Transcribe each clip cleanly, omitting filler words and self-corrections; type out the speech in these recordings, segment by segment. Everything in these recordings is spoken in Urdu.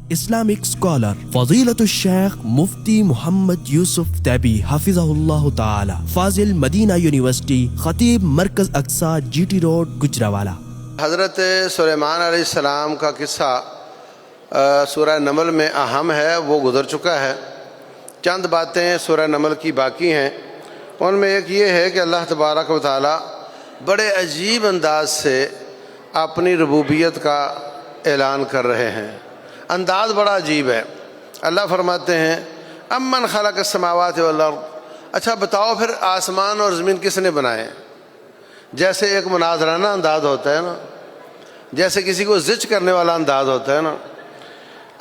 Islamic scholar فضيلة الشيخ مفتی محمد یوسف تیبی حفظہ اللہ تعالی، فاضل مدینہ یونیورسٹی، خطیب مرکز اقصی جی ٹی روڈ گجرانوالہ۔ حضرت سلیمان علیہ السلام کا قصہ سورہ نمل میں اہم ہے، وہ گزر چکا ہے۔ چند باتیں سورہ نمل کی باقی ہیں، ان میں ایک یہ ہے کہ اللہ تبارک و تعالی بڑے عجیب انداز سے اپنی ربوبیت کا اعلان کر رہے ہیں۔ انداز بڑا عجیب ہے۔ اللہ فرماتے ہیں امن خلق السماوات والارض، اچھا بتاؤ پھر آسمان اور زمین کس نے بنائے؟ جیسے ایک مناظرانہ انداز ہوتا ہے نا، جیسے کسی کو زج کرنے والا انداز ہوتا ہے نا۔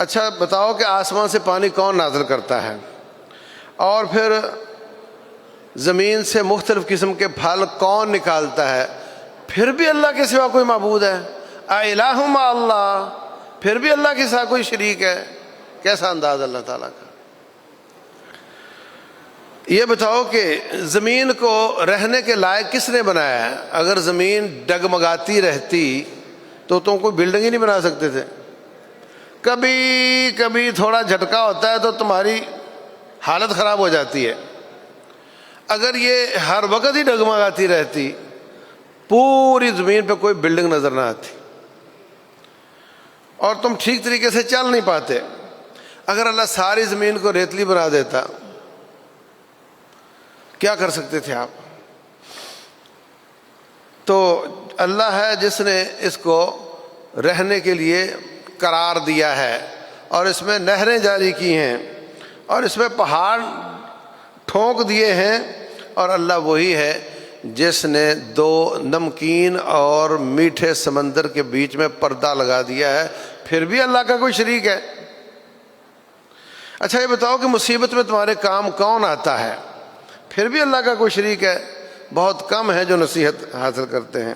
اچھا بتاؤ کہ آسمان سے پانی کون نازل کرتا ہے، اور پھر زمین سے مختلف قسم کے پھل کون نکالتا ہے؟ پھر بھی اللہ کے سوا کوئی معبود ہے؟ اِلٰہٌ مع اللہ، پھر بھی اللہ کے ساتھ کوئی شریک ہے؟ کیسا انداز اللہ تعالیٰ کا۔ یہ بتاؤ کہ زمین کو رہنے کے لائق کس نے بنایا ہے؟ اگر زمین ڈگمگاتی رہتی تو تم کوئی بلڈنگ ہی نہیں بنا سکتے تھے۔ کبھی کبھی تھوڑا جھٹکا ہوتا ہے تو تمہاری حالت خراب ہو جاتی ہے۔ اگر یہ ہر وقت ہی ڈگمگاتی رہتی، پوری زمین پہ کوئی بلڈنگ نظر نہ آتی اور تم ٹھیک طریقے سے چل نہیں پاتے۔ اگر اللہ ساری زمین کو ریتلی بنا دیتا، کیا کر سکتے تھے آپ؟ تو اللہ ہے جس نے اس کو رہنے کے لیے قرار دیا ہے، اور اس میں نہریں جاری کی ہیں، اور اس میں پہاڑ ٹھونک دیے ہیں، اور اللہ وہی ہے جس نے دو نمکین اور میٹھے سمندر کے بیچ میں پردہ لگا دیا ہے۔ پھر بھی اللہ کا کوئی شریک ہے؟ اچھا یہ بتاؤ کہ مصیبت میں تمہارے کام کون آتا ہے؟ پھر بھی اللہ کا کوئی شریک ہے؟ بہت کم ہے جو نصیحت حاصل کرتے ہیں۔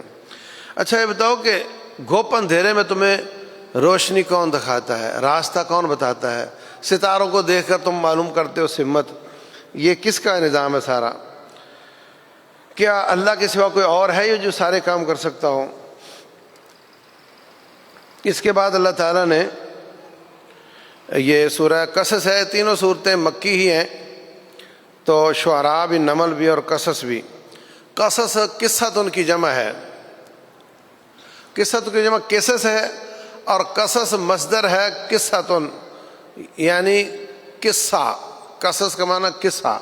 اچھا یہ بتاؤ کہ گھوپ اندھیرے میں تمہیں روشنی کون دکھاتا ہے، راستہ کون بتاتا ہے؟ ستاروں کو دیکھ کر تم معلوم کرتے ہو سمت، یہ کس کا نظام ہے سارا؟ کیا اللہ کے سوا کوئی اور ہے جو سارے کام کر سکتا ہو؟ اس کے بعد اللہ تعالیٰ نے یہ سورہ قصص ہے، تینوں صورتیں مکی ہی ہیں، تو شعراء بھی، نمل بھی اور قصص بھی۔ قصص قصۃ کی جمع ہے، قصۃ کی جمع قصص ہے، اور قصص مصدر ہے قصۃ، یعنی قصہ، قصص کا معنی قصہ۔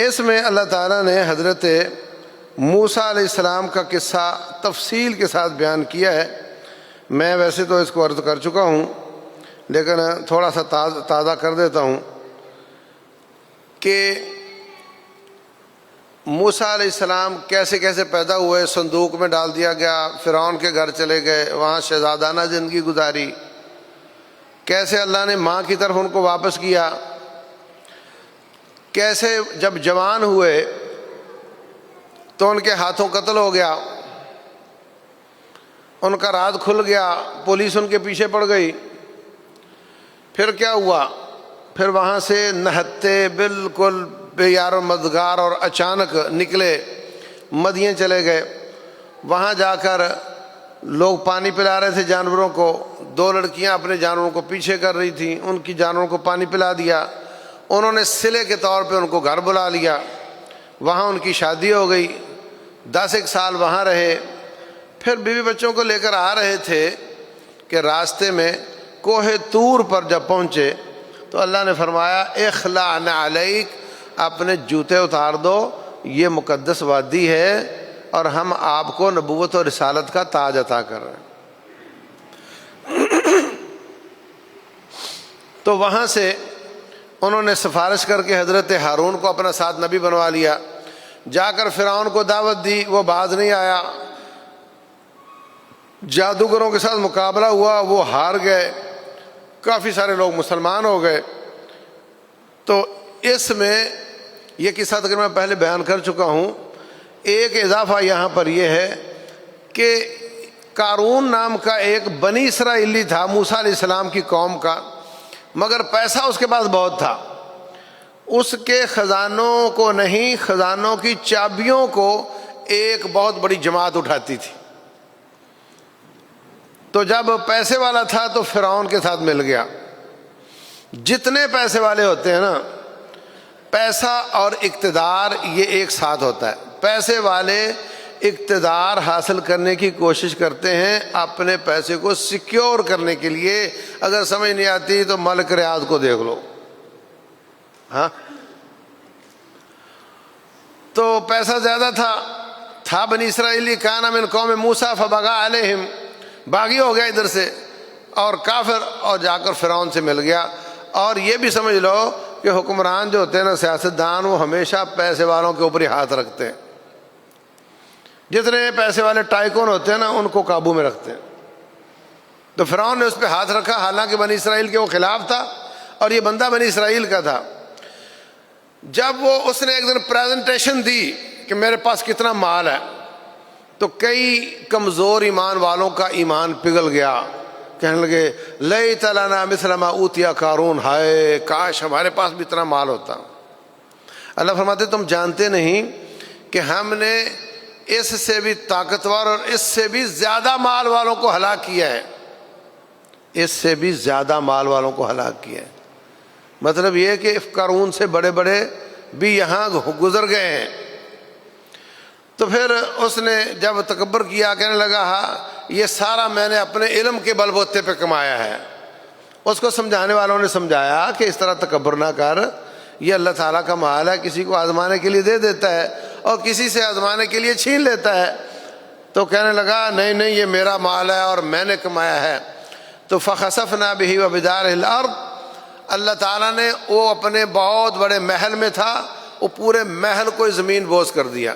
اس میں اللہ تعالیٰ نے حضرت موسیٰ علیہ السلام کا قصہ تفصیل کے ساتھ بیان کیا ہے۔ میں ویسے تو اس کو عرض کر چکا ہوں، لیکن تھوڑا سا تازہ کر دیتا ہوں کہ موسیٰ علیہ السلام کیسے کیسے پیدا ہوئے، صندوق میں ڈال دیا گیا، فرعون کے گھر چلے گئے، وہاں شہزادانہ زندگی گزاری، کیسے اللہ نے ماں کی طرف ان کو واپس کیا، کیسے جب جوان ہوئے تو ان کے ہاتھوں قتل ہو گیا، ان کا راز کھل گیا، پولیس ان کے پیچھے پڑ گئی۔ پھر کیا ہوا؟ پھر وہاں سے نہتے بالکل بے یار و مددگار، اور اچانک نکلے، مدین چلے گئے۔ وہاں جا کر لوگ پانی پلا رہے تھے جانوروں کو، دو لڑکیاں اپنے جانوروں کو پیچھے کر رہی تھیں، ان کی جانوروں کو پانی پلا دیا۔ انہوں نے صلے کے طور پہ ان کو گھر بلا لیا، وہاں ان کی شادی ہو گئی، 10 سال وہاں رہے۔ پھر بیوی بچوں کو لے کر آ رہے تھے کہ راستے میں کوہ طور پر جب پہنچے تو اللہ نے فرمایا اخلع نعلیک، اپنے جوتے اتار دو، یہ مقدس وادی ہے اور ہم آپ کو نبوت اور رسالت کا تاج عطا کر رہے ہیں۔ تو وہاں سے انہوں نے سفارش کر کے حضرت ہارون کو اپنا ساتھ نبی بنوا لیا، جا کر فرعون کو دعوت دی، وہ باز نہیں آیا۔ جادوگروں کے ساتھ مقابلہ ہوا، وہ ہار گئے، کافی سارے لوگ مسلمان ہو گئے۔ تو اس میں یہ قصہ تقریباً میں پہلے بیان کر چکا ہوں۔ ایک اضافہ یہاں پر یہ ہے کہ قارون نام کا ایک بنی اسرائیلی تھا موسیٰ علیہ السلام کی قوم کا، مگر پیسہ اس کے پاس بہت تھا۔ اس کے خزانوں کو نہیں، خزانوں کی چابیوں کو ایک بہت بڑی جماعت اٹھاتی تھی۔ تو جب پیسے والا تھا تو فرعون کے ساتھ مل گیا. جتنے پیسے والے ہوتے ہیں نا، پیسہ اور اقتدار یہ ایک ساتھ ہوتا ہے. پیسے والے اقتدار حاصل کرنے کی کوشش کرتے ہیں اپنے پیسے کو سیکیور کرنے کے لیے. اگر سمجھ نہیں آتی تو ملک ریاض کو دیکھ لو. ہاں، تو پیسہ زیادہ تھا بنی اسرائیلی کانا من قوم موسیٰ فبغى علیہم، باغی ہو گیا ادھر سے اور کافر، اور جا کر فرعون سے مل گیا. اور یہ بھی سمجھ لو کہ حکمران جو ہوتے ہیں نا، سیاستدان، وہ ہمیشہ پیسے والوں کے اوپر ہی ہاتھ رکھتے ہیں. جتنے پیسے والے ٹائکون ہوتے ہیں نا، ان کو قابو میں رکھتے ہیں. تو فرعون نے اس پہ ہاتھ رکھا، حالانکہ بنی اسرائیل کے وہ خلاف تھا اور یہ بندہ بنی اسرائیل کا تھا. جب اس نے ایک دن پریزنٹیشن دی کہ میرے پاس کتنا مال ہے، تو کئی کمزور ایمان والوں کا ایمان پگھل گیا. کہنے لگے لیت لنا مثل ما اوتی قارون، ہائے کاش ہمارے پاس بھی اتنا مال ہوتا. اللہ فرماتے تم جانتے نہیں کہ ہم نے اس سے بھی طاقتور اور اس سے بھی زیادہ مال والوں کو ہلاک کیا ہے. اس سے بھی زیادہ مال والوں کو ہلاک کیا ہے. مطلب یہ کہ قارون سے بڑے بڑے بھی یہاں گزر گئے ہیں. تو پھر اس نے جب تکبر کیا، کہنے لگا ہاں یہ سارا میں نے اپنے علم کے بل بوتے پہ کمایا ہے. اس کو سمجھانے والوں نے سمجھایا کہ اس طرح تکبر نہ کر، یہ اللہ تعالیٰ کا مال ہے، کسی کو آزمانے کے لیے دے دیتا ہے اور کسی سے آزمانے کے لیے چھین لیتا ہے. تو کہنے لگا نہیں نہیں، یہ میرا مال ہے اور میں نے کمایا ہے. تو فخسفنا بہ وبدارہ الارض، اللہ تعالیٰ نے وہ اپنے بہت بڑے محل میں تھا، وہ پورے محل کو زمین بوس کر دیا.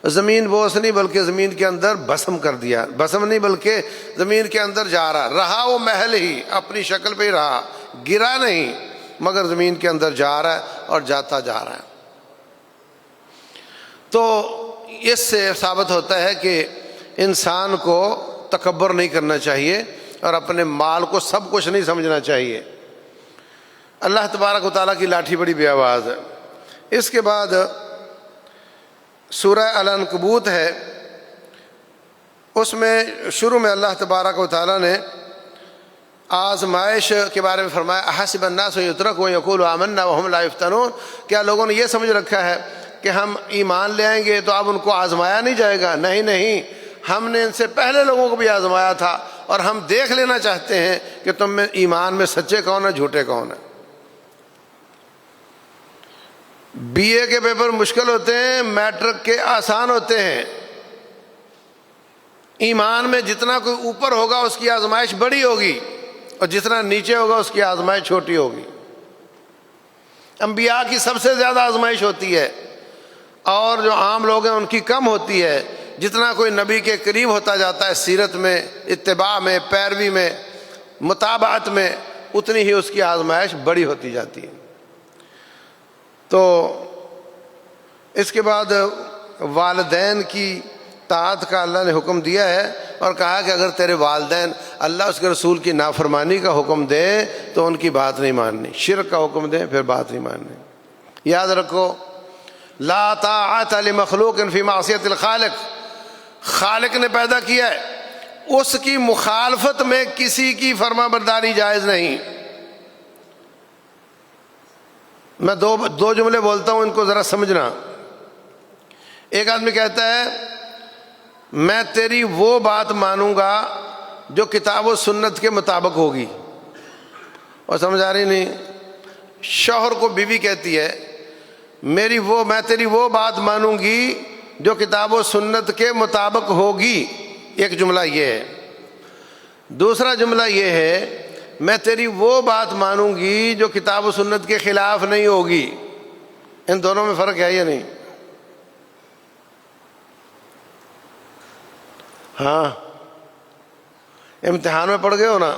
زمین بوس نہیں بلکہ زمین کے اندر بسم کر دیا. بسم نہیں بلکہ زمین کے اندر جا رہا وہ محل ہی اپنی شکل پہ ہی رہا، گرا نہیں، مگر زمین کے اندر جا رہا ہے اور جاتا جا رہا ہے. تو اس سے ثابت ہوتا ہے کہ انسان کو تکبر نہیں کرنا چاہیے اور اپنے مال کو سب کچھ نہیں سمجھنا چاہیے. اللہ تبارک و تعالیٰ کی لاٹھی بڑی بے آواز ہے. اس کے بعد سورہ العنکبوت ہے، اس میں شروع میں اللہ تبارک و تعالیٰ نے آزمائش کے بارے میں فرمایا احسب الناس ان یترکوا ان یقولوا آمنا وهم لا یفتنون. کیا لوگوں نے یہ سمجھ رکھا ہے کہ ہم ایمان لے آئیں گے تو اب ان کو آزمایا نہیں جائے گا؟ نہیں نہیں، ہم نے ان سے پہلے لوگوں کو بھی آزمایا تھا اور ہم دیکھ لینا چاہتے ہیں کہ تم میں ایمان میں سچے کون ہیں، جھوٹے کون ہیں. بی اے کے پیپر مشکل ہوتے ہیں، میٹرک کے آسان ہوتے ہیں. ایمان میں جتنا کوئی اوپر ہوگا اس کی آزمائش بڑی ہوگی اور جتنا نیچے ہوگا اس کی آزمائش چھوٹی ہوگی. انبیاء کی سب سے زیادہ آزمائش ہوتی ہے اور جو عام لوگ ہیں ان کی کم ہوتی ہے. جتنا کوئی نبی کے قریب ہوتا جاتا ہے سیرت میں، اتباع میں، پیروی میں، متابعت میں، اتنی ہی اس کی آزمائش بڑی ہوتی جاتی ہے. تو اس کے بعد والدین کی طاعت کا اللہ نے حکم دیا ہے اور کہا کہ اگر تیرے والدین اللہ اس کے رسول کی نافرمانی کا حکم دے تو ان کی بات نہیں ماننی، شرک کا حکم دے پھر بات نہیں ماننی. یاد رکھو لا طاعت لمخلوق فی معصیت الخالق. خالق نے پیدا کیا ہے، اس کی مخالفت میں کسی کی فرما برداری جائز نہیں. میں دو جملے بولتا ہوں، ان کو ذرا سمجھنا. ایک آدمی کہتا ہے میں تیری وہ بات مانوں گا جو کتاب و سنت کے مطابق ہوگی، اور سمجھ آ رہی نہیں. شوہر کو بیوی کہتی ہے میں تیری وہ بات مانوں گی جو کتاب و سنت کے مطابق ہوگی. ایک جملہ یہ ہے. دوسرا جملہ یہ ہے میں تیری وہ بات مانوں گی جو کتاب و سنت کے خلاف نہیں ہوگی. ان دونوں میں فرق ہے یا نہیں؟ ہاں، امتحان میں پڑھ گئے ہو نا.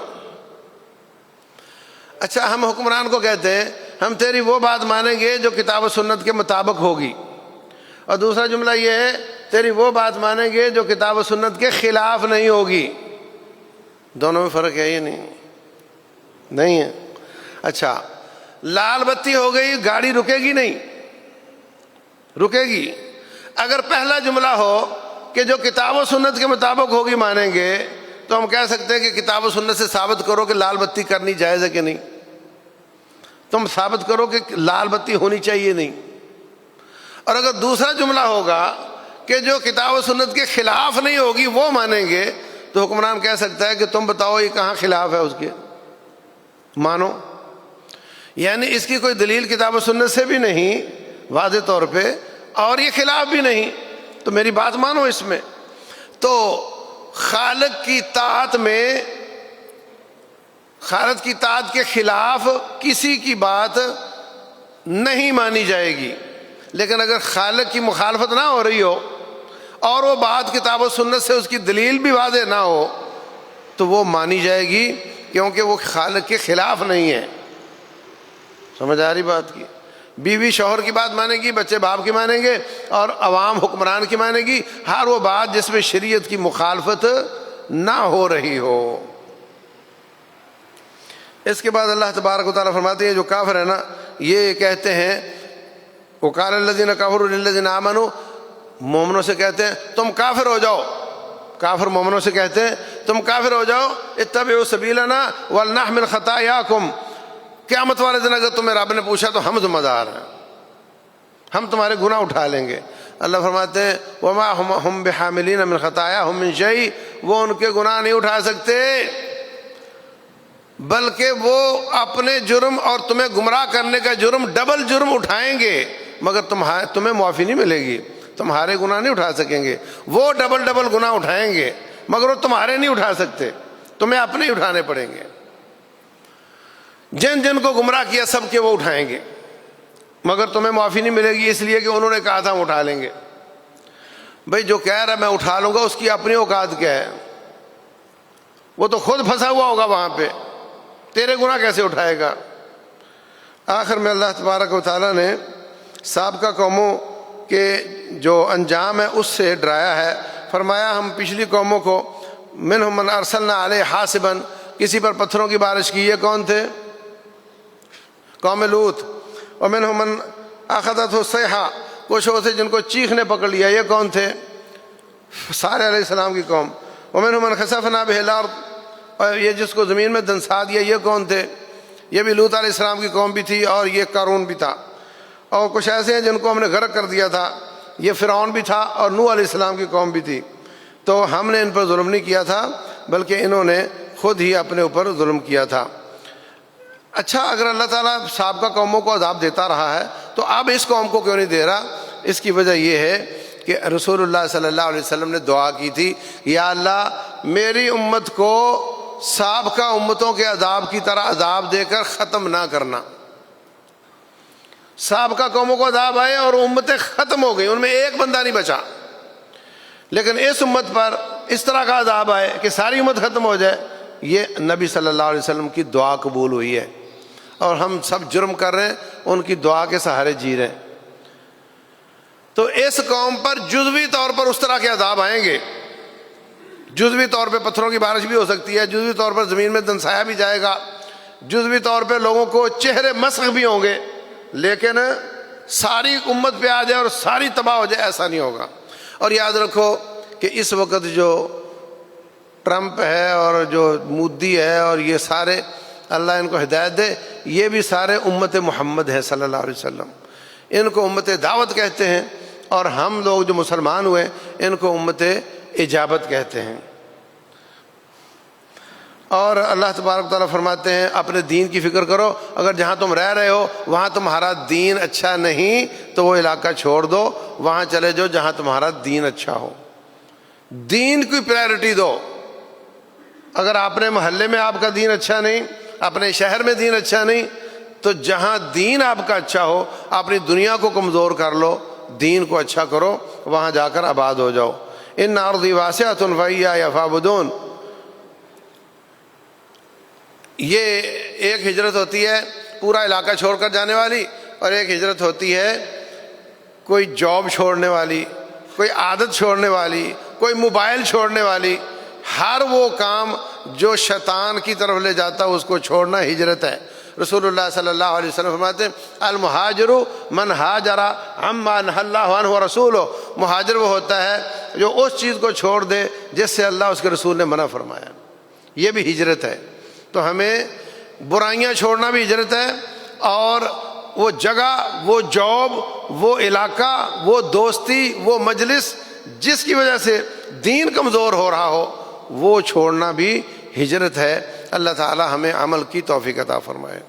اچھا، ہم حکمران کو کہتے ہیں ہم تیری وہ بات مانیں گے جو کتاب و سنت کے مطابق ہوگی، اور دوسرا جملہ یہ ہے تیری وہ بات مانیں گے جو کتاب و سنت کے خلاف نہیں ہوگی. دونوں میں فرق ہے یا نہیں ہے؟ اچھا، لال بتی ہو گئی، گاڑی رکے گی نہیں؟ رکے گی. اگر پہلا جملہ ہو کہ جو کتاب و سنت کے مطابق ہوگی مانیں گے، تو ہم کہہ سکتے ہیں کہ کتاب و سنت سے ثابت کرو کہ لال بتی کرنی جائز ہے کہ نہیں. تم ثابت کرو کہ لال بتی ہونی چاہیے نہیں. اور اگر دوسرا جملہ ہوگا کہ جو کتاب و سنت کے خلاف نہیں ہوگی وہ مانیں گے, تو حکمران کہہ سکتا ہے کہ تم بتاؤ یہ کہاں خلاف ہے اس کے, مانو. یعنی اس کی کوئی دلیل کتاب و سنت سے بھی نہیں واضح طور پہ, اور یہ خلاف بھی نہیں, تو میری بات مانو اس میں. تو خالق کی طاعت میں, خالق کی طاعت کے خلاف کسی کی بات نہیں مانی جائے گی. لیکن اگر خالق کی مخالفت نہ ہو رہی ہو اور وہ بات کتاب و سنت سے اس کی دلیل بھی واضح نہ ہو تو وہ مانی جائے گی, کیونکہ وہ خالق کے خلاف نہیں ہے. سمجھ آ رہی بات کی؟ بیوی شوہر کی بات مانے گی, بچے باپ کی مانیں گے, اور عوام حکمران کی مانے گی. ہر وہ بات جس میں شریعت کی مخالفت نہ ہو رہی ہو. اس کے بعد اللہ تبارک و تعالیٰ فرماتے ہیں جو کافر ہے نا, یہ کہتے ہیں وقال الذین کفروا للذین آمنوا, مومنوں سے کہتے ہیں تم کافر ہو جاؤ. کافر مومنوں سے کہتے ہیں تم کافر ہو جاؤ, اتبعوا سبیلنا ولنحمل خطایاکم. قیامت والے دن اگر تمہیں رب نے پوچھا تو ہم ذمہ دار ہیں, ہم تمہارے گناہ اٹھا لیں گے. اللہ فرماتے ہیں وما ہم بحاملین من خطایا من شیء, وہ ان کے گناہ نہیں اٹھا سکتے بلکہ وہ اپنے جرم اور تمہیں گمراہ کرنے کا جرم ڈبل جرم اٹھائیں گے, مگر تمہیں معافی نہیں ملے گی. تمہارے گناہ نہیں اٹھا سکیں گے, وہ ڈبل ڈبل گناہ اٹھائیں گے مگر وہ تمہارے نہیں اٹھا سکتے, تمہیں اپنے ہی اٹھانے پڑیں گے. جن جن کو گمراہ کیا سب کے وہ اٹھائیں گے, مگر تمہیں معافی نہیں ملے گی, اس لیے کہ انہوں نے کہا تھا ہم اٹھا لیں گے. بھئی جو کہہ رہا ہے میں اٹھا لوں گا اس کی اپنی اوقات کیا ہے؟ وہ تو خود پھنسا ہوا ہوگا وہاں پہ, تیرے گناہ کیسے اٹھائے گا؟ آخر میں اللہ تبارک و تعالیٰ نے سابقہ قوموں کے جو انجام ہے اس سے ڈرایا ہے. فرمایا ہم پچھلی قوموں کو منہم من ارسلنا علیہ حاسبا, کسی پر پتھروں کی بارش کی. یہ کون تھے؟ قوم لوط. ومنہم من اخذتہ الصیحہ, کچھ وہ تھے جن کو چیخ نے پکڑ لیا. یہ کون تھے؟ صالح علیہ السلام کی قوم. ومنہم من خسفنا بہ الارض, اور یہ جس کو زمین میں دنسا دیا. یہ کون تھے؟ یہ بھی لوط علیہ السلام کی قوم بھی تھی اور یہ قارون بھی تھا. اور کچھ ایسے ہیں جن کو ہم نے غرق کر دیا تھا. یہ فرعون بھی تھا اور نوح علیہ السلام کی قوم بھی تھی. تو ہم نے ان پر ظلم نہیں کیا تھا بلکہ انہوں نے خود ہی اپنے اوپر ظلم کیا تھا. اچھا, اگر اللہ تعالیٰ سابقہ قوموں کو عذاب دیتا رہا ہے تو اب اس قوم کو کیوں نہیں دے رہا؟ اس کی وجہ یہ ہے کہ رسول اللہ صلی اللہ علیہ وسلم نے دعا کی تھی, یا اللہ میری امت کو سابقہ امتوں کے عذاب کی طرح عذاب دے کر ختم نہ کرنا. سابقہ قوموں کو عذاب آئے اور امتیں ختم ہو گئی, ان میں ایک بندہ نہیں بچا. لیکن اس امت پر اس طرح کا عذاب آئے کہ ساری امت ختم ہو جائے, یہ نبی صلی اللہ علیہ وسلم کی دعا قبول ہوئی ہے. اور ہم سب جرم کر رہے ہیں, ان کی دعا کے سہارے جی رہے ہیں. تو اس قوم پر جزوی طور پر اس طرح کے عذاب آئیں گے. جزوی طور پہ پتھروں کی بارش بھی ہو سکتی ہے, جزوی طور پر زمین میں دنسایا بھی جائے گا, جزوی طور پہ لوگوں کو چہرے مسخ بھی ہوں گے, لیکن ساری امت پہ آ جائے اور ساری تباہ ہو جائے ایسا نہیں ہوگا. اور یاد رکھو کہ اس وقت جو ٹرمپ ہے اور جو مودی ہے اور یہ سارے, اللہ ان کو ہدایت دے, یہ بھی سارے امت محمد ہے صلی اللہ علیہ وسلم. ان کو امت دعوت کہتے ہیں, اور ہم لوگ جو مسلمان ہوئے ان کو امت اجابت کہتے ہیں. اور اللہ تبارک تعالیٰ فرماتے ہیں اپنے دین کی فکر کرو, اگر جہاں تم رہ رہے ہو وہاں تمہارا دین اچھا نہیں تو وہ علاقہ چھوڑ دو, وہاں چلے جاؤ جہاں تمہارا دین اچھا ہو. دین کی پرائرٹی دو. اگر اپنے محلے میں آپ کا دین اچھا نہیں, اپنے شہر میں دین اچھا نہیں, تو جہاں دین آپ کا اچھا ہو اپنی دنیا کو کمزور کر لو, دین کو اچھا کرو, وہاں جا کر آباد ہو جاؤ. ان ارضی واسعۃ فإیایا فاعبدون. یہ ایک ہجرت ہوتی ہے پورا علاقہ چھوڑ کر جانے والی, اور ایک ہجرت ہوتی ہے کوئی جاب چھوڑنے والی, کوئی عادت چھوڑنے والی, کوئی موبائل چھوڑنے والی. ہر وہ کام جو شیطان کی طرف لے جاتا ہے اس کو چھوڑنا ہجرت ہے. رسول اللہ صلی اللہ علیہ وسلم فرماتے ہیں المہاجر من ہاجر عما نہی اللہ عنہ ورسولہ. مہاجر وہ ہوتا ہے جو اس چیز کو چھوڑ دے جس سے اللہ اس کے رسول نے منع فرمایا. یہ بھی ہجرت ہے. تو ہمیں برائیاں چھوڑنا بھی ہجرت ہے، اور وہ جگہ، وہ جاب، وہ علاقہ، وہ دوستی، وہ مجلس جس کی وجہ سے دین کمزور ہو رہا ہو وہ چھوڑنا بھی ہجرت ہے. اللہ تعالی ہمیں عمل کی توفیق عطا فرمائے.